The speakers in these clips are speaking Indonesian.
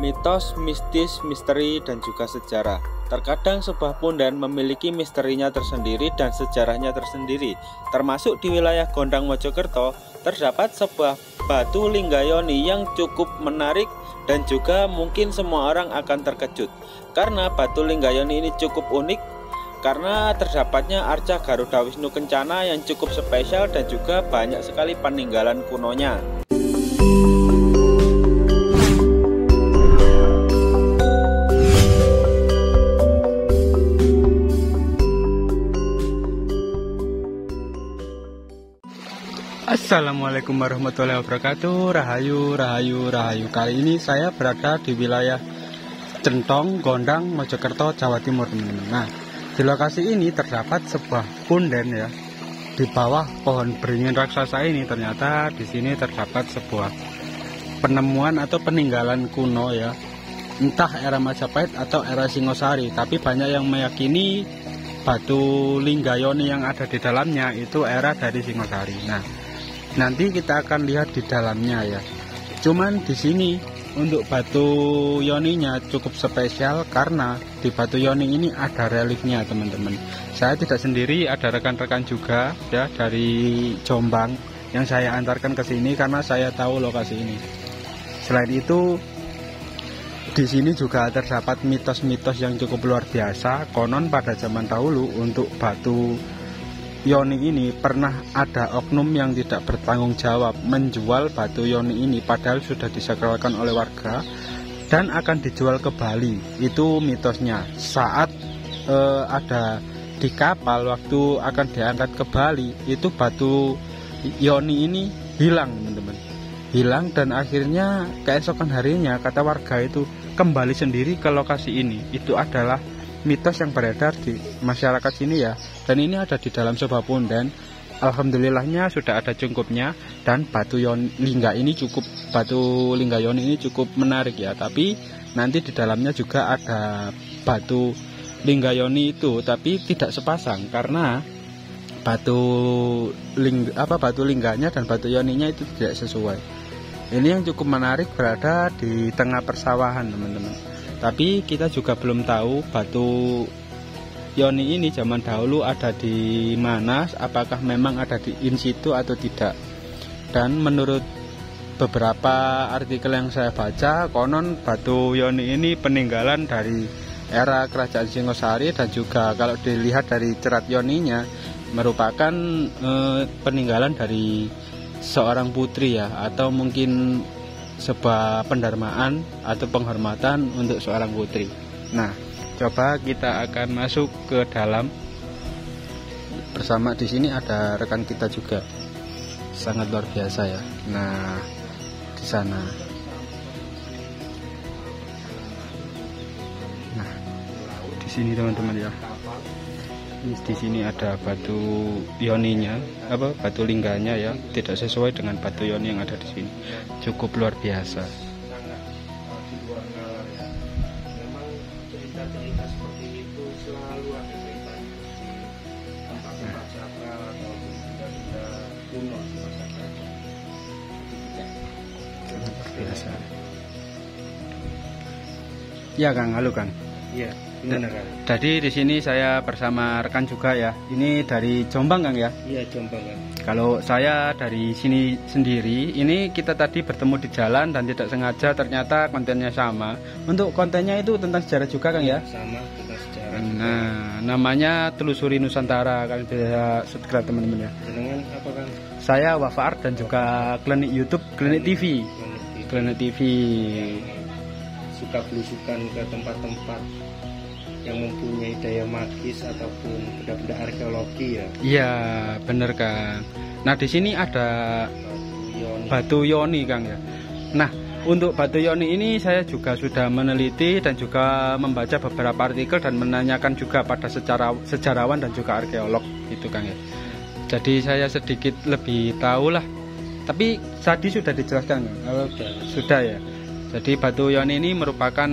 Mitos, mistis, misteri, dan juga sejarah. Terkadang sebuah punden memiliki misterinya tersendiri dan sejarahnya tersendiri. Termasuk di wilayah Gondang Mojokerto, terdapat sebuah batu linggayoni yang cukup menarik dan juga mungkin semua orang akan terkejut. Karena batu linggayoni ini cukup unik, karena terdapatnya arca Garuda Wisnu Kencana yang cukup spesial dan juga banyak sekali peninggalan kunonya. Assalamualaikum warahmatullahi wabarakatuh. Rahayu. Kali ini saya berada di wilayah Centong, Gondang, Mojokerto, Jawa Timur, teman-teman. Nah, di lokasi ini terdapat sebuah punden ya. Di bawah pohon beringin raksasa ini ternyata di sini terdapat sebuah penemuan atau peninggalan kuno ya. Entah era Majapahit atau era Singosari, tapi banyak yang meyakini batu linggayoni yang ada di dalamnya itu era dari Singosari. Nah, nanti kita akan lihat di dalamnya ya. Cuman di sini untuk batu yoninya cukup spesial karena di batu yoni ini ada reliefnya, teman-teman. Saya tidak sendiri, ada rekan-rekan juga ya dari Jombang yang saya antarkan ke sini karena saya tahu lokasi ini. Selain itu, di sini juga terdapat mitos-mitos yang cukup luar biasa. Konon pada zaman dahulu untuk batu yoni ini pernah ada oknum yang tidak bertanggung jawab menjual batu yoni ini padahal sudah disakralkan oleh warga dan akan dijual ke Bali. Itu mitosnya. Saat ada di kapal waktu akan diangkat ke Bali, itu batu yoni ini hilang, teman-teman. Hilang dan akhirnya keesokan harinya kata warga itu kembali sendiri ke lokasi ini. Itu adalah mitos yang beredar di masyarakat sini ya. Dan ini ada di dalam sebuah punden. Alhamdulillahnya sudah ada cungkupnya dan batu linggayoni ini cukup menarik ya. Tapi nanti di dalamnya juga ada batu linggayoni itu, tapi tidak sepasang karena batu lingganya dan batu yoninya itu tidak sesuai. Ini yang cukup menarik berada di tengah persawahan, teman-teman. Tapi kita juga belum tahu batu yoni ini zaman dahulu ada di mana, apakah memang ada di in situ atau tidak. Dan menurut beberapa artikel yang saya baca, konon batu yoni ini peninggalan dari era kerajaan Singosari dan juga kalau dilihat dari cerat yoninya merupakan peninggalan dari seorang putri ya, atau mungkin sebuah pendarmaan atau penghormatan untuk seorang putri. Nah, coba kita akan masuk ke dalam bersama. Di sini ada rekan kita juga, sangat luar biasa ya. Nah, di sana. Nah, di sini teman-teman ya. Di sini ada batu yoninya, batu lingganya ya, tidak sesuai dengan batu yoni yang ada di sini. Cukup luar biasa. Biasa. Ya Kang, halo Kang. Iya. Gimana, Kang? Jadi di sini saya bersama rekan juga ya. Ini dari Jombang Kang ya? Iya, Jombang Kang. Kalau saya dari sini sendiri, ini kita tadi bertemu di jalan dan tidak sengaja ternyata kontennya sama. Untuk kontennya itu tentang sejarah juga Kang ya? Sama, tentang sejarah. Nah, namanya Telusuri Nusantara. Kalian bisa subscribe teman-teman ya. Dengan apa Kang? Saya Wafa Art dan juga klinik YouTube, Klinik TV. Klinik TV. Suka belusukan ke tempat-tempat yang mempunyai daya magis ataupun benda-benda arkeologi ya. Iya, bener Kang. Nah, di sini ada batu yoni Kang ya. Nah, untuk batu yoni ini saya juga sudah meneliti dan juga membaca beberapa artikel dan menanyakan juga pada sejarawan dan juga arkeolog itu Kang ya. Jadi saya sedikit lebih tahu lah. Tapi tadi sudah dijelaskan Kang. Sudah ya. Jadi batu yoni ini merupakan,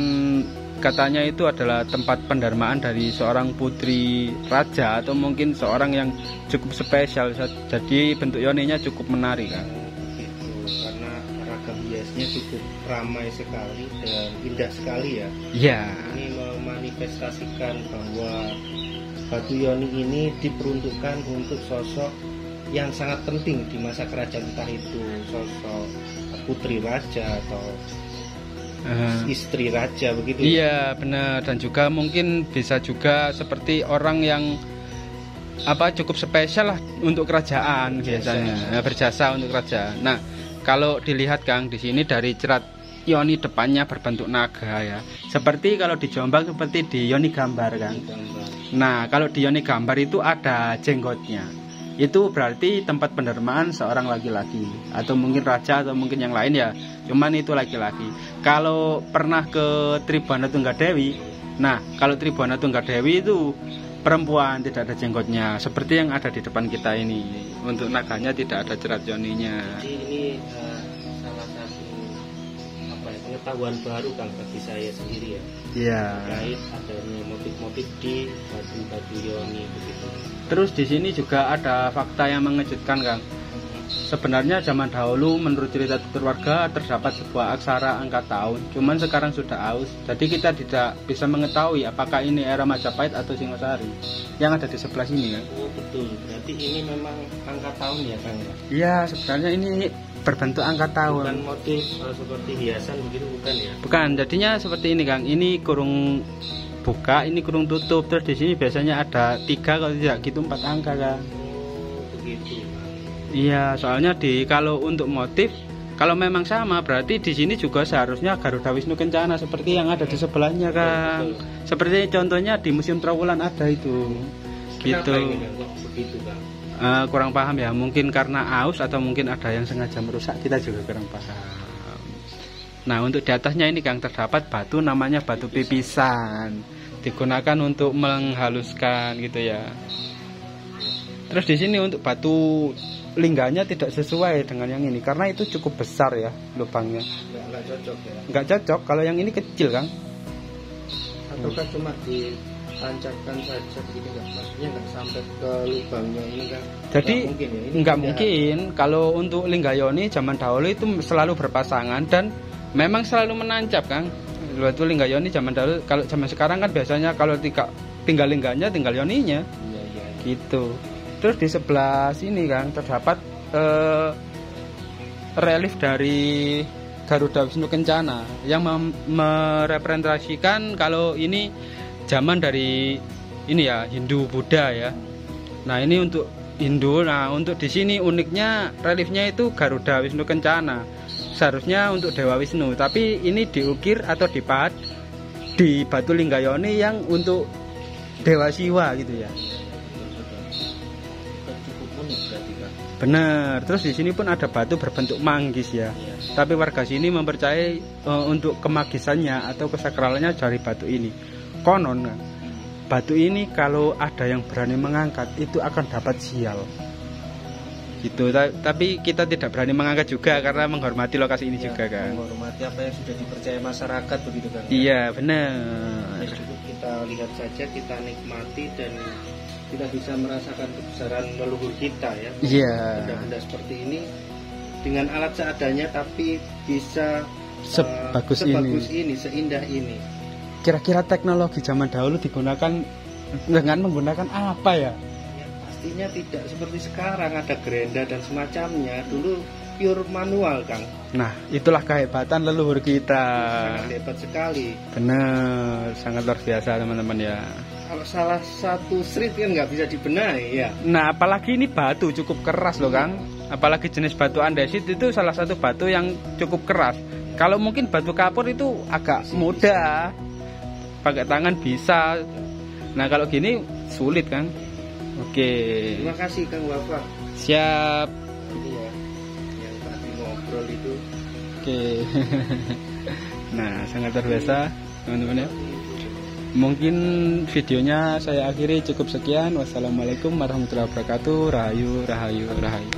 katanya itu adalah tempat pendarmaan dari seorang putri raja atau mungkin seorang yang cukup spesial. Jadi bentuk yoninya cukup menarik kan. Gitu, karena ragam hiasnya cukup ramai sekali dan indah sekali ya. Iya. Ini memanifestasikan bahwa batu yoni ini diperuntukkan untuk sosok yang sangat penting di masa kerajaan, entah itu sosok putri raja atau istri raja begitu. Iya benar, dan juga mungkin bisa juga seperti orang yang cukup spesial lah untuk kerajaan biasanya, berjasa untuk kerajaan. Nah, kalau dilihat Kang di sini dari cerat yoni depannya berbentuk naga ya. Seperti kalau di Jombang seperti di yoni gambar kan. Nah, kalau di yoni gambar itu ada jenggotnya. Itu berarti tempat pendermaan seorang laki-laki, atau mungkin raja atau mungkin yang lain ya. Cuman itu laki-laki. Kalau pernah ke Tribhuwana Tunggadewi, nah kalau Tribhuwana Tunggadewi itu perempuan, tidak ada jenggotnya, seperti yang ada di depan kita ini. Untuk naganya tidak ada cerat yoninya. Jadi ini salah satu pengetahuan baru Kang bagi saya sendiri ya. Iya. Terkait adanya motif-motif di batu-batu yoni begitu. Terus di sini juga ada fakta yang mengejutkan Kang. Sebenarnya zaman dahulu menurut cerita tutur warga terdapat sebuah aksara angka tahun, cuman sekarang sudah aus. Jadi kita tidak bisa mengetahui apakah ini era Majapahit atau Singosari yang ada di sebelah sini kan. Oh betul, berarti ini memang angka tahun ya Kang ya? Iya, sebenarnya ini berbentuk angka tahun. Bukan motif seperti hiasan begitu, bukan ya? Bukan, jadinya seperti ini Kang. Ini kurung buka, ini kurung tutup. Terus di sini biasanya ada 3, kalau tidak gitu 4 angka Kang. Oh begitu. Iya, soalnya kalau untuk motif, kalau memang sama berarti di sini juga seharusnya Garuda Wisnu Kencana seperti yang ada di sebelahnya Kang. Seperti contohnya di Museum Trowulan ada itu. Kenapa gitu. Ini kok begitu Kang? Kurang paham ya, mungkin karena aus atau mungkin ada yang sengaja merusak, kita juga kurang paham. Nah, untuk di atasnya ini Kang terdapat batu namanya batu pipisan, digunakan untuk menghaluskan gitu ya. Terus di sini untuk batu lingganya tidak sesuai dengan yang ini karena itu cukup besar ya lubangnya. Nggak cocok ya? Nggak cocok, kalau yang ini kecil Kang. Ataukah cuma ditancapkan saja begitu nggak? Maksudnya nggak sampai ke lubangnya ini kan? Jadi nggak ya. mungkin. Kalau untuk linggayoni zaman dahulu itu selalu berpasangan dan memang selalu menancap Kang. Waktu linggayoni zaman dahulu, kalau zaman sekarang kan biasanya kalau tinggal lingganya tinggal yoninya. Iya. Gitu. Terus di sebelah sini Kang terdapat relief dari Garuda Wisnu Kencana yang merepresentasikan kalau ini zaman dari ini ya Hindu Buddha ya. Nah, ini untuk Hindu. Nah, untuk di sini uniknya reliefnya itu Garuda Wisnu Kencana. Seharusnya untuk Dewa Wisnu, tapi ini diukir atau dipahat di batu linggayoni yang untuk Dewa Siwa gitu ya. Benar. Terus di sini pun ada batu berbentuk manggis ya. Tapi warga sini mempercayai untuk kemagisannya atau kesakralannya dari batu ini. Konon batu ini kalau ada yang berani mengangkat itu akan dapat sial. Gitu. Tapi kita tidak berani mengangkat juga karena menghormati lokasi ini juga kan. Menghormati apa yang sudah dipercaya masyarakat begitu kan. Iya, benar. Ya, cukup kita lihat saja, kita nikmati dan kita bisa merasakan kebesaran leluhur kita ya. Iya. Benda-benda seperti ini dengan alat seadanya tapi bisa sebagus ini, seindah ini. Kira-kira teknologi zaman dahulu digunakan dengan menggunakan apa ya? Ya pastinya tidak seperti sekarang ada gerenda dan semacamnya. Dulu pure manual Kang. Nah, itulah kehebatan leluhur kita. Sangat hebat sekali. Benar, sangat luar biasa teman-teman ya. Kalau salah satu street kan nggak bisa dibenahi ya. Nah, apalagi ini batu cukup keras loh Kang. Apalagi jenis batu andesit itu salah satu batu yang cukup keras. Kalau mungkin batu kapur itu agak mudah, pakai tangan bisa. Nah, kalau gini sulit Kang. Oke. Terima kasih Kang Wafa. Siap. Ini ya yang tadi ngobrol itu. Oke. Nah, sangat luar biasa teman-teman ya. Mungkin videonya saya akhiri cukup sekian. Wassalamualaikum warahmatullahi wabarakatuh. Rahayu, rahayu, rahayu.